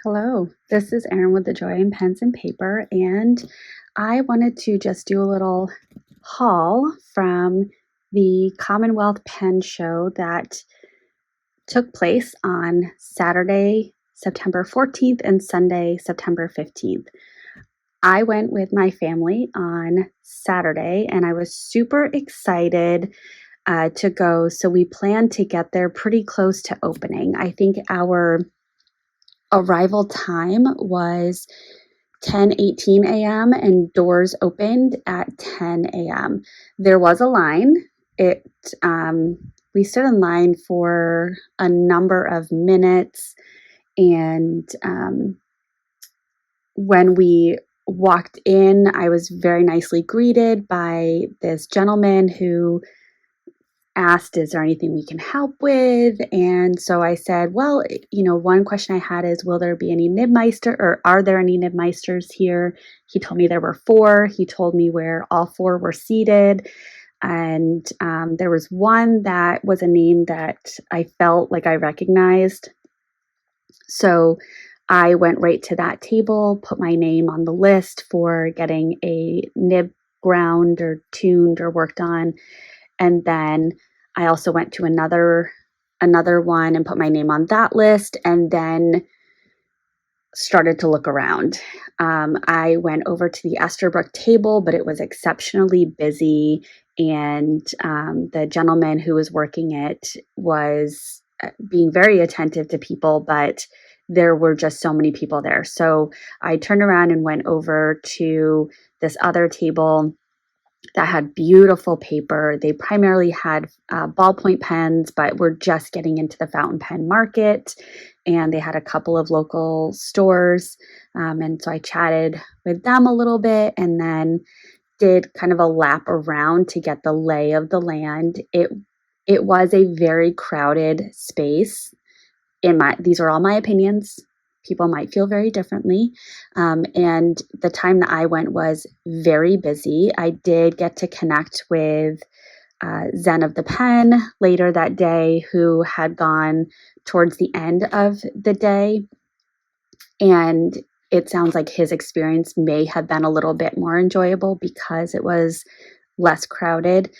Hello, this is Erin with the Joy in Pens and Paper, and I wanted to just do a little haul from the Commonwealth Pen Show that took place on Saturday, September 14th and Sunday, September 15th. I went with my family on Saturday and I was super excited to go. So we planned to get there pretty close to opening. I think our arrival time was 10:18 a.m. and doors opened at 10 a.m. There was a line. It we stood in line for a number of minutes, and when we walked in, I was very nicely greeted by this gentleman who asked, is there anything we can help with? And so I said, well, one question I had is, will there be any Nibmeister, or are there any Nibmeisters here? He told me there were four. He told me where all four were seated. And there was one that was a name that I felt like I recognized. So I went right to that table, put my name on the list for getting a nib ground or tuned or worked on. And then I also went to another one and put my name on that list, and then started to look around. I went over to the Esterbrook table, but it was exceptionally busy, and the gentleman who was working it was being very attentive to people, but there were just so many people there. So I turned around and went over to this other table that had beautiful paper. They primarily had ballpoint pens, but we're just getting into the fountain pen market. And they had a couple of local stores. And so I chatted with them a little bit and then did kind of a lap around to get the lay of the land. It was a very crowded space. These are all my opinions. People might feel very differently. And the time that I went was very busy. I did get to connect with Zen of the Pen later that day, who had gone towards the end of the day. And it sounds like his experience may have been a little bit more enjoyable because it was less crowded.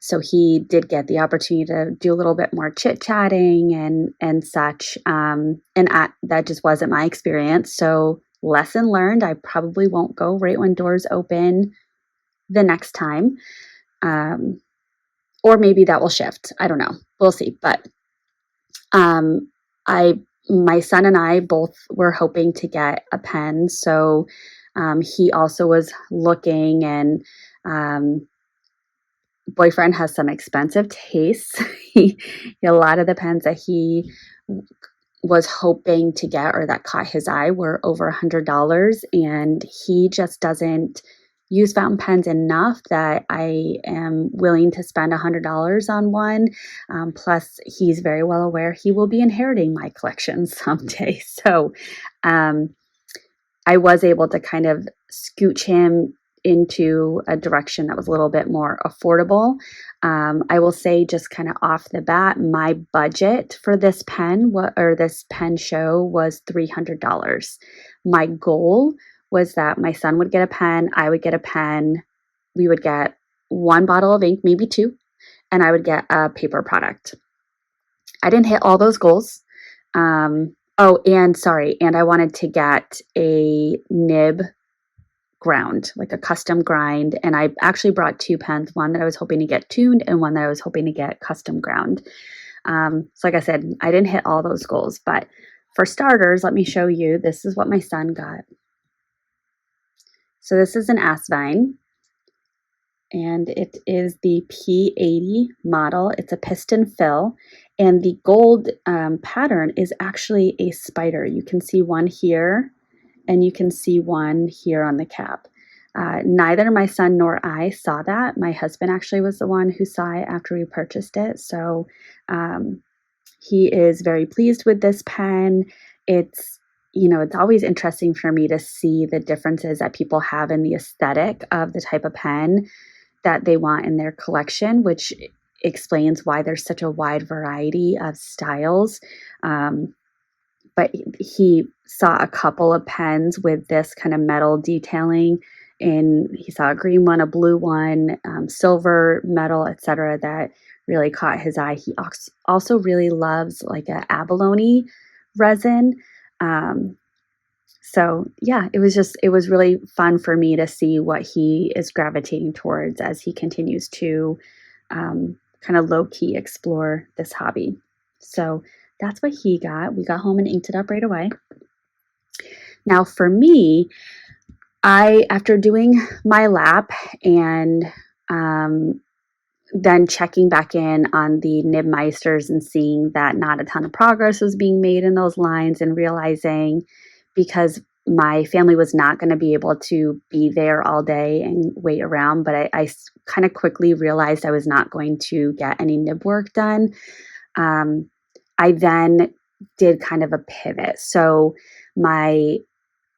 So he did get the opportunity to do a little bit more chit chatting and such. That just wasn't my experience. So lesson learned, I probably won't go right when doors open the next time. Or maybe that will shift. I don't know. We'll see. But my son and I both were hoping to get a pen. So he also was looking, and boyfriend has some expensive tastes. A lot of the pens that he was hoping to get or that caught his eye were over $100, and he just doesn't use fountain pens enough that I am willing to spend $100 on one. Plus, he's very well aware he will be inheriting my collection someday. So I was able to kind of scooch him into a direction that was a little bit more affordable. I will say, just kind of off the bat, my budget for this pen or this pen show was $300. My goal was that my son would get a pen, I would get a pen, we would get one bottle of ink, maybe two, and I would get a paper product. I didn't hit all those goals. And I wanted to get a nib ground, like a custom grind. And I actually brought two pens, one that I was hoping to get tuned and one that I was hoping to get custom ground. So like I said, I didn't hit all those goals, but for starters, let me show you, this is what my son got. So this is an Asvine, and it is the P80 model. It's a piston fill, and the gold pattern is actually a spider. You can see one here, and you can see one here on the cap. Neither my son nor I saw that. My husband actually was the one who saw it after we purchased it. So he is very pleased with this pen. It's always interesting for me to see the differences that people have in the aesthetic of the type of pen that they want in their collection, which explains why there's such a wide variety of styles. But but he saw a couple of pens with this kind of metal detailing, and he saw a green one, a blue one, silver, metal, etc. that really caught his eye. He also really loves like a abalone resin. Um, so yeah, it was really fun for me to see what he is gravitating towards as he continues to kind of low key explore this hobby. So that's what he got. We got home and inked it up right away. Now for me, after doing my lap and um, then checking back in on the nib meisters and seeing that not a ton of progress was being made in those lines, and realizing, because my family was not going to be able to be there all day and wait around, but I kind of quickly realized I was not going to get any nib work done. I then did kind of a pivot. So my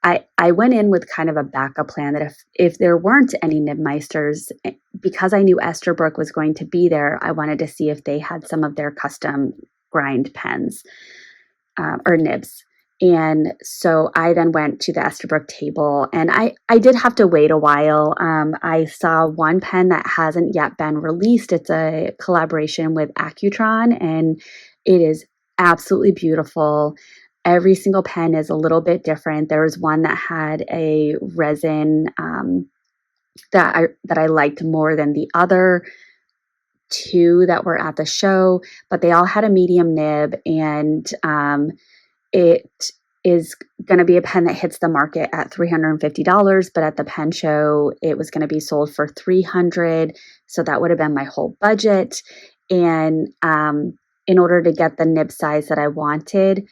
I went in with kind of a backup plan that if there weren't any Nibmeisters, because I knew Esterbrook was going to be there, I wanted to see if they had some of their custom grind pens or nibs. And so I then went to the Esterbrook table, and I did have to wait a while. I saw one pen that hasn't yet been released. It's a collaboration with Accutron, and it is absolutely beautiful. Every single pen is a little bit different. There was one that had a resin that I liked more than the other two that were at the show, but they all had a medium nib, and it is going to be a pen that hits the market at $350, but at the pen show, it was going to be sold for $300. So that would have been my whole budget. And in order to get the nib size that I wanted,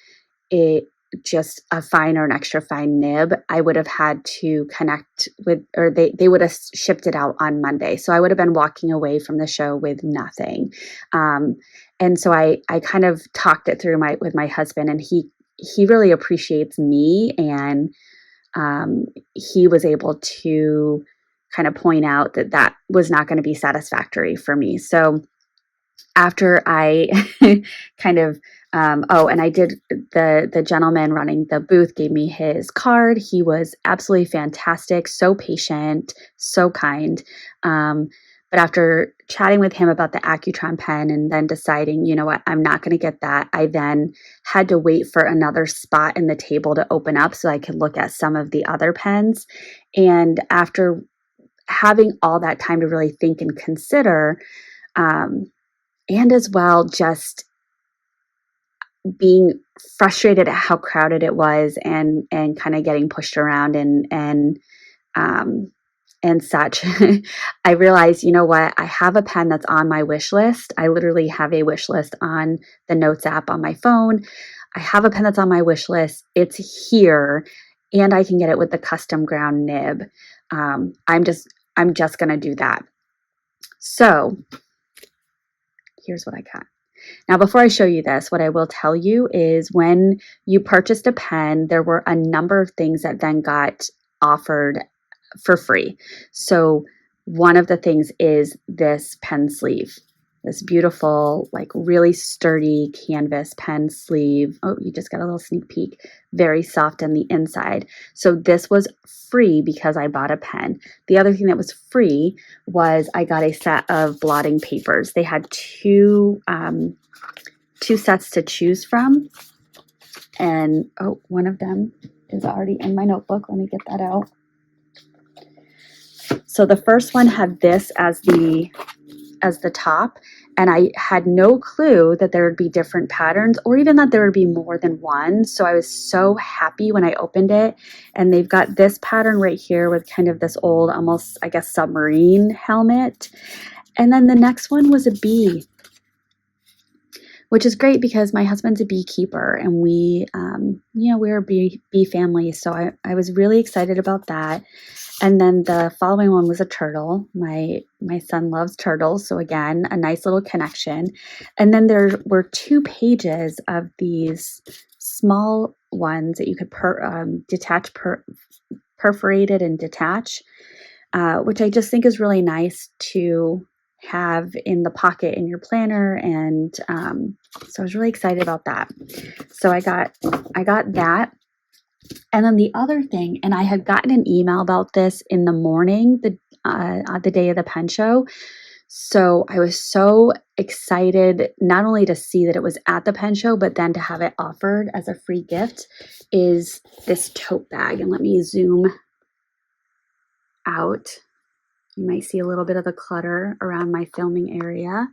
it just a fine or an extra fine nib, I would have had to connect with, or they would have shipped it out on Monday. So I would have been walking away from the show with nothing. And so I kind of talked it through with my husband, and he really appreciates me, and he was able to kind of point out that was not going to be satisfactory for me. So after I kind of and I did, the gentleman running the booth gave me his card. He was absolutely fantastic, so patient, so kind. But after chatting with him about the Accutron pen and then deciding, you know what, I'm not going to get that, I then had to wait for another spot in the table to open up so I could look at some of the other pens. And after having all that time to really think and consider, and as well just being frustrated at how crowded it was, and kind of getting pushed around and such, I realized, you know what, I have a pen that's on my wish list. I literally have a wish list on the Notes app on my phone. I have a pen that's on my wish list. It's here, and I can get it with the custom ground nib. I'm just going to do that. So here's what I got. Now, before I show you this, what I will tell you is when you purchased a pen, there were a number of things that then got offered for free. So one of the things is this pen sleeve, this beautiful, like really sturdy canvas pen sleeve. Oh, you just got a little sneak peek. Very soft on the inside. So this was free because I bought a pen. The other thing that was free was I got a set of blotting papers. They had two sets to choose from. And one of them is already in my notebook. Let me get that out. So the first one had this as the top, and I had no clue that there would be different patterns, or even that there would be more than one. So I was so happy when I opened it. And they've got this pattern right here with kind of this old, almost, I guess, submarine helmet. And then the next one was a bee, which is great because my husband's a beekeeper, and we're a bee family. So I was really excited about that. And then the following one was a turtle. My son loves turtles, so again, a nice little connection. And then there were 2 pages of these small ones that you could detach, perforate it and detach, which I just think is really nice to have in the pocket in your planner. And so I was really excited about that. So I got that. And then the other thing, and I had gotten an email about this in the morning, the day of the pen show. So I was so excited not only to see that it was at the pen show, but then to have it offered as a free gift, is this tote bag. And let me zoom out. You might see a little bit of the clutter around my filming area.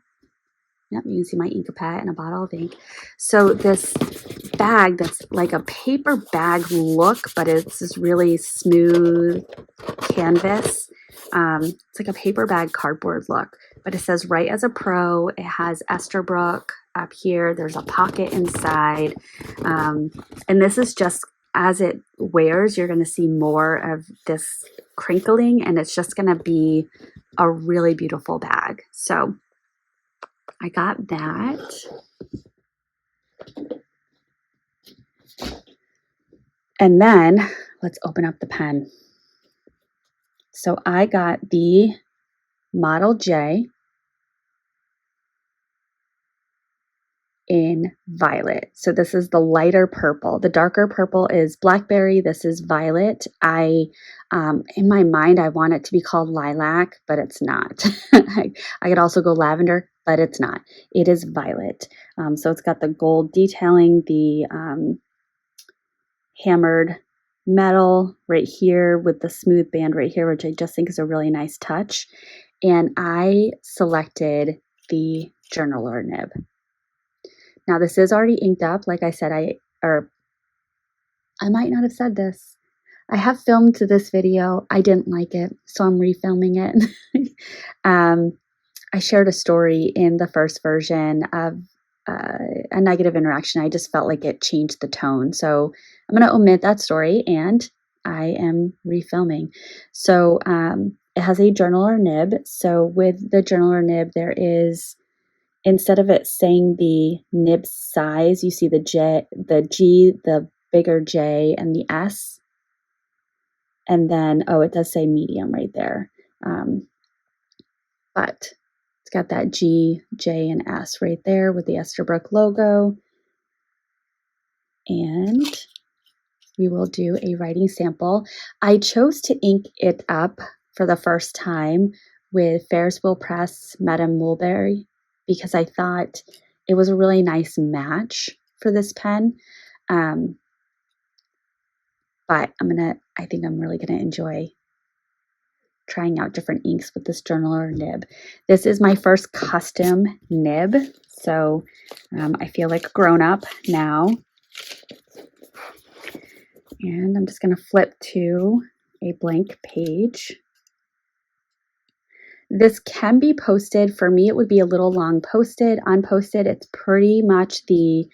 Yep, you can see my Inkapet and a bottle of ink. So this bag that's like a paper bag look, but it's this really smooth canvas. It's like a paper bag cardboard look, but it says "Write as a Pro." It has Esterbrook up here. There's a pocket inside. And this is just, as it wears, you're going to see more of this crinkling, and it's just going to be a really beautiful bag. So I got that. And then let's open up the pen. So I got the Model J in violet. So this is the lighter purple. The darker purple is blackberry. This is violet. In my mind, I want it to be called lilac, but it's not. I could also go lavender, but it's not. It is violet. So it's got the gold detailing, the hammered metal right here with the smooth band right here, which I just think is a really nice touch. And I selected the journaler nib. Now this is already inked up. Like I said, I might not have said this. I have filmed this video. I didn't like it, so I'm refilming it. I shared a story in the first version of a negative interaction. I just felt like it changed the tone. So I'm going to omit that story, and I am refilming. So it has a journaler nib. So with the journaler nib, there is, instead of it saying the nib size, you see the G, the bigger J, and the S. And then, it does say medium right there. But it's got that G, J, and S right there with the Esterbrook logo. And we will do a writing sample. I chose to ink it up for the first time with Ferris Wheel Press Madame Mulberry because I thought it was a really nice match for this pen. But I think I'm really gonna enjoy trying out different inks with this journaler nib. This is my first custom nib, so I feel like a grown-up now. And I'm just gonna flip to a blank page. This can be posted. For me, it would be a little long posted. Unposted, it's pretty much the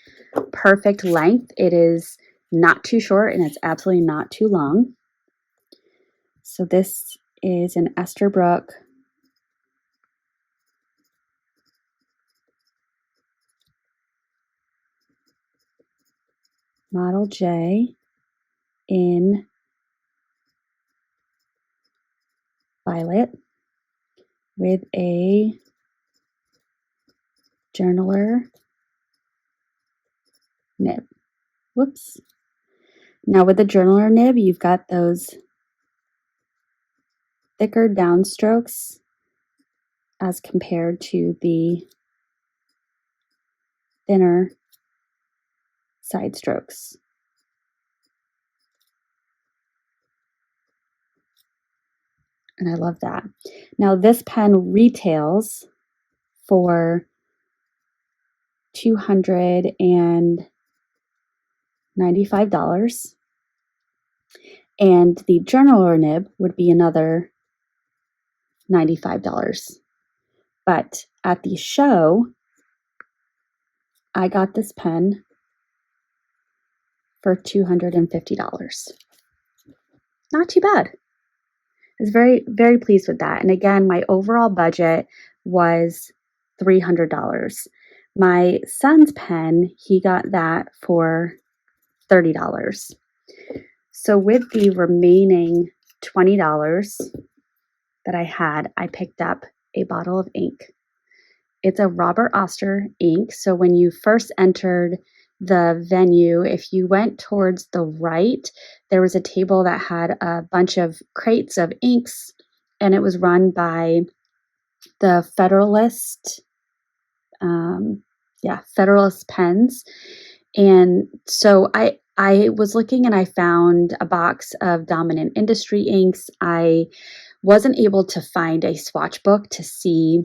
perfect length. It is not too short and it's absolutely not too long. So this is an Esterbrook Model J in violet with a journaler nib. Whoops. Now with the journaler nib, you've got those thicker downstrokes as compared to the thinner side strokes. And I love that. Now this pen retails for $295. And the journaler nib would be another $95. But at the show, I got this pen for $250. Not too bad. I was very, very pleased with that. And again, my overall budget was $300. My son's pen, he got that for $30. So with the remaining $20 that I had, I picked up a bottle of ink. It's a Robert Oster ink. So when you first entered the venue, if you went towards the right, there was a table that had a bunch of crates of inks, and it was run by the Federalist, Federalist pens. And so I was looking and I found a box of Dominant Industry inks. I wasn't able to find a swatch book to see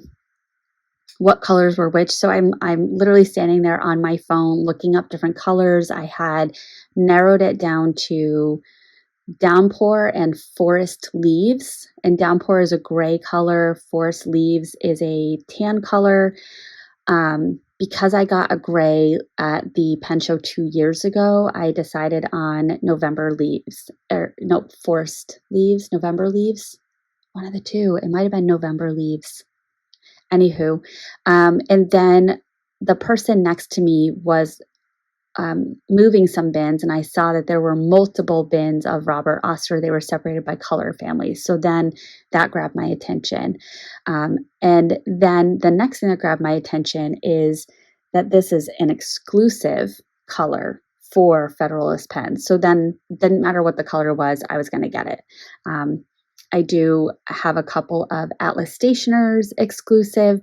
what colors were which. So I'm literally standing there on my phone looking up different colors. I had narrowed it down to Downpour and Forest Leaves. And Downpour is a gray color. Forest Leaves is a tan color. Because I got a gray at the pen show 2 years ago, I decided on Forest Leaves, November Leaves. One of the two. It might have been November Leaves. Anywho, and then the person next to me was moving some bins, and I saw that there were multiple bins of Robert Oster. They were separated by color families. So then that grabbed my attention. And then the next thing that grabbed my attention is that this is an exclusive color for Federalist pens. So then it didn't matter what the color was, I was going to get it. I do have a couple of Atlas Stationers exclusive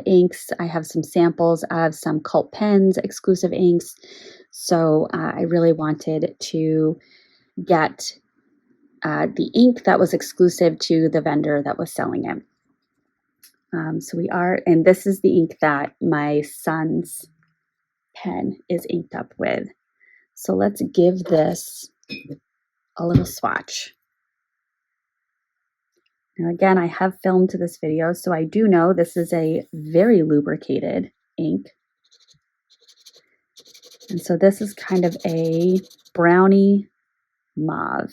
inks. I have some samples of some Cult Pens exclusive inks. So I really wanted to get the ink that was exclusive to the vendor that was selling it. And this is the ink that my son's pen is inked up with. So let's give this a little swatch. Now again, I have filmed this video, so I do know this is a very lubricated ink. And so this is kind of a brownie mauve.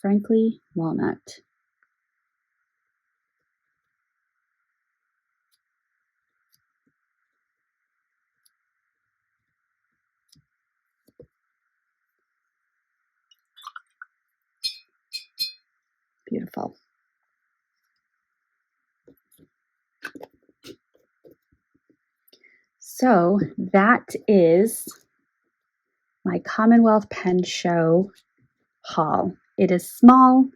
Frankly, walnut. Beautiful. So that is my Commonwealth Pen Show haul. It is small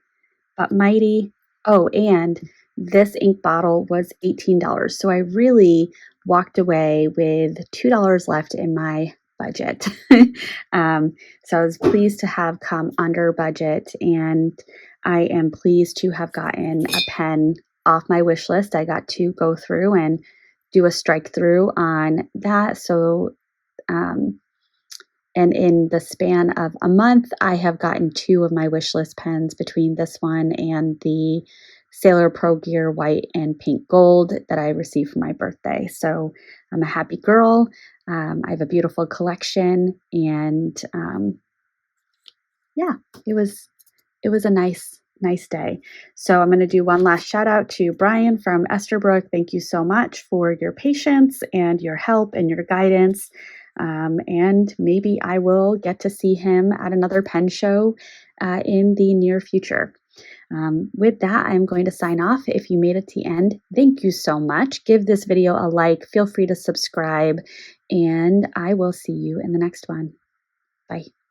but mighty. Oh, and this ink bottle was $18. So I really walked away with $2 left in my budget. So I was pleased to have come under budget, and I am pleased to have gotten a pen off my wish list. I got to go through and do a strike through on that. So, and in the span of a month, I have gotten 2 of my wish list pens between this one and the Sailor Pro Gear White and Pink Gold that I received for my birthday. So I'm a happy girl. I have a beautiful collection, and it was a nice day. So I'm going to do one last shout out to Brian from Esterbrook. Thank you so much for your patience and your help and your guidance. And maybe I will get to see him at another pen show in the near future. With that, I'm going to sign off. If you made it to the end, thank you so much. Give this video a like. Feel free to subscribe, and I will see you in the next one. Bye.